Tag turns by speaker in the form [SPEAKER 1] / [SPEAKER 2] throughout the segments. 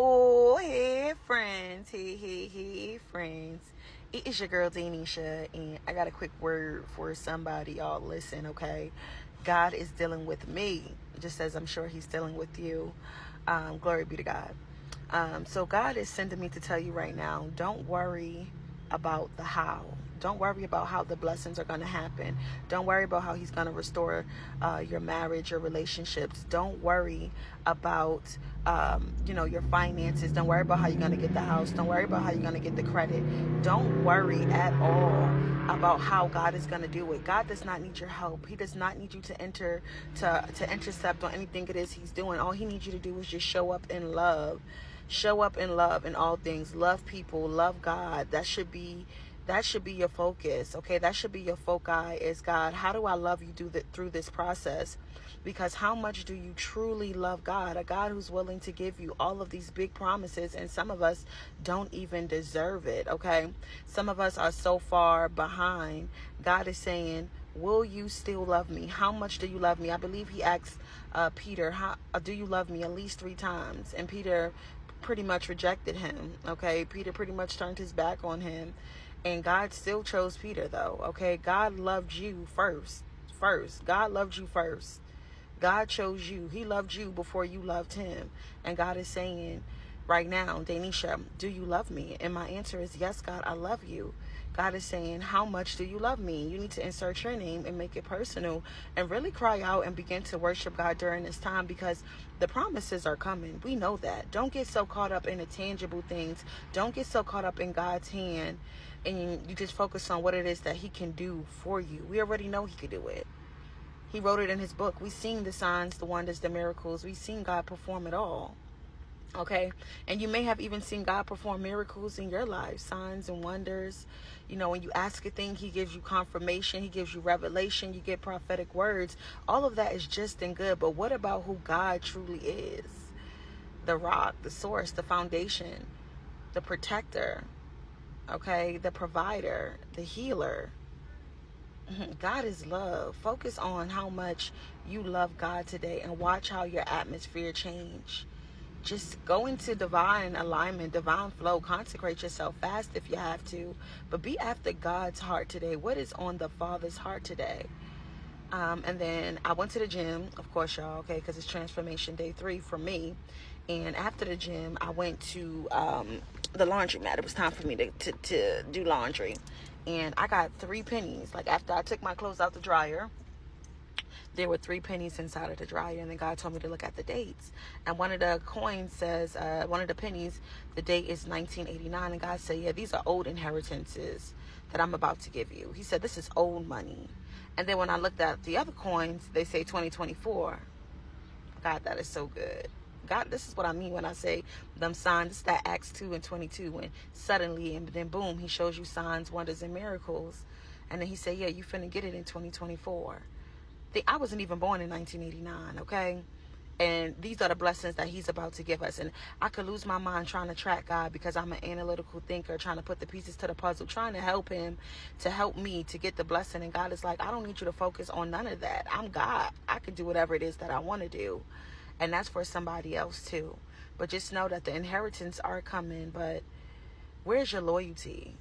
[SPEAKER 1] Oh, hey friends, hey friends. It is your girl Daenesha, and I got a quick word for somebody. Y'all listen, okay? God is dealing with me, just as I'm sure he's dealing with you. Glory be to God. So God is sending me to tell you right now, don't worry about the how. Don't worry about how the blessings are going to happen. Don't worry about how he's going to restore your marriage, your relationships. Don't worry about, your finances. Don't worry about how you're going to get the house. Don't worry about how you're going to get the credit. Don't worry at all about how God is going to do it. God does not need your help. He does not need you to intercept on anything it is he's doing. All he needs you to do is just show up in love. Show up in love in all things. Love people. Love God. That should be your focus, okay? That should be your foci is God. How do I love you through this process? Because how much do you truly love God? A God who's willing to give you all of these big promises, and some of us don't even deserve it, okay? Some of us are so far behind. God is saying, will you still love me? How much do you love me? I believe he asked Peter, how do you love me? At least 3 times. And Peter pretty much rejected him, okay? Peter pretty much turned his back on him. And God still chose Peter, though, okay? God loved you first. God loved you first. God chose you. He loved you before you loved him. And God is saying right now, Daenesha, do you love me? And my answer is yes, God, I love you. God is saying, how much do you love me? You need to insert your name and make it personal and really cry out and begin to worship God during this time, because the promises are coming. We know that. Don't get so caught up in the tangible things. Don't get so caught up in God's hand and you just focus on what it is that he can do for you. We already know he could do it. He wrote it in his book. We've seen the signs, the wonders, the miracles. We've seen God perform it all. Okay, and you may have even seen God perform miracles in your life, signs and wonders. You know, when you ask a thing, he gives you confirmation, he gives you revelation, you get prophetic words. All of that is just and good, but what about who God truly is? The rock, the source, the foundation, the protector, okay, the provider, the healer. God is love. Focus on how much you love God today and watch how your atmosphere change. Just go into divine alignment, divine flow. Consecrate yourself. Fast if you have to. But be after God's heart today. What is on the Father's heart today? And then I went to the gym, of course, y'all, okay, because it's transformation day 3 for me. And after the gym, I went to the laundromat. It was time for me to do laundry. And I got 3 pennies. Like, after I took my clothes out the dryer, there were 3 pennies inside of the dryer, and then God told me to look at the dates. And one of the coins says, one of the pennies, the date is 1989. And God said, yeah, these are old inheritances that I'm about to give you. He said, this is old money. And then when I looked at the other coins, they say 2024. God, that is so good. God, this is what I mean when I say them signs. It's that Acts 2 and 22, when suddenly, and then boom, he shows you signs, wonders, and miracles. And then he said, yeah, you finna get it in 2024. I wasn't even born in 1989, okay? And these are the blessings that he's about to give us. And I could lose my mind trying to track God, because I'm an analytical thinker, trying to put the pieces to the puzzle, trying to help him to help me to get the blessing. And God is like, I don't need you to focus on none of that. I'm God. I can do whatever it is that I want to do. And that's for somebody else too. But just know that the inheritance are coming. But where's your loyalty?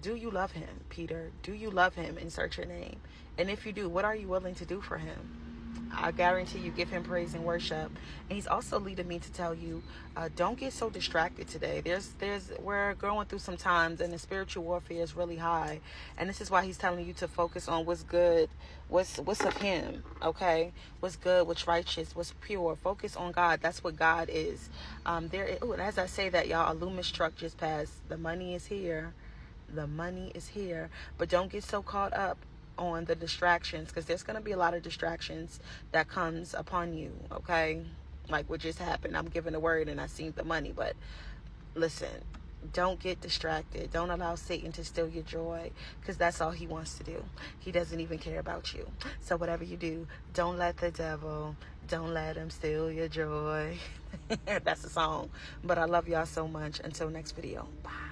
[SPEAKER 1] Do you love him, Peter? Do you love him? Insert your name. And if you do, what are you willing to do for him? I guarantee you give him praise and worship. And he's also leading me to tell you, don't get so distracted today. We're going through some times, and the spiritual warfare is really high. And this is why he's telling you to focus on what's good, what's of him, okay? What's good, what's righteous, what's pure. Focus on God. That's what God is. And as I say that, y'all, a Loomis truck just passed. The money is here. The money is here. But don't get so caught up on the distractions, because there's going to be a lot of distractions that comes upon you, okay? Like what just happened. I'm giving a word and I seen the money. But listen, don't get distracted. Don't allow Satan to steal your joy, because that's all he wants to do. He doesn't even care about you. So whatever you do, don't let the devil, don't let him steal your joy. That's a song. But I love y'all so much. Until next video. Bye.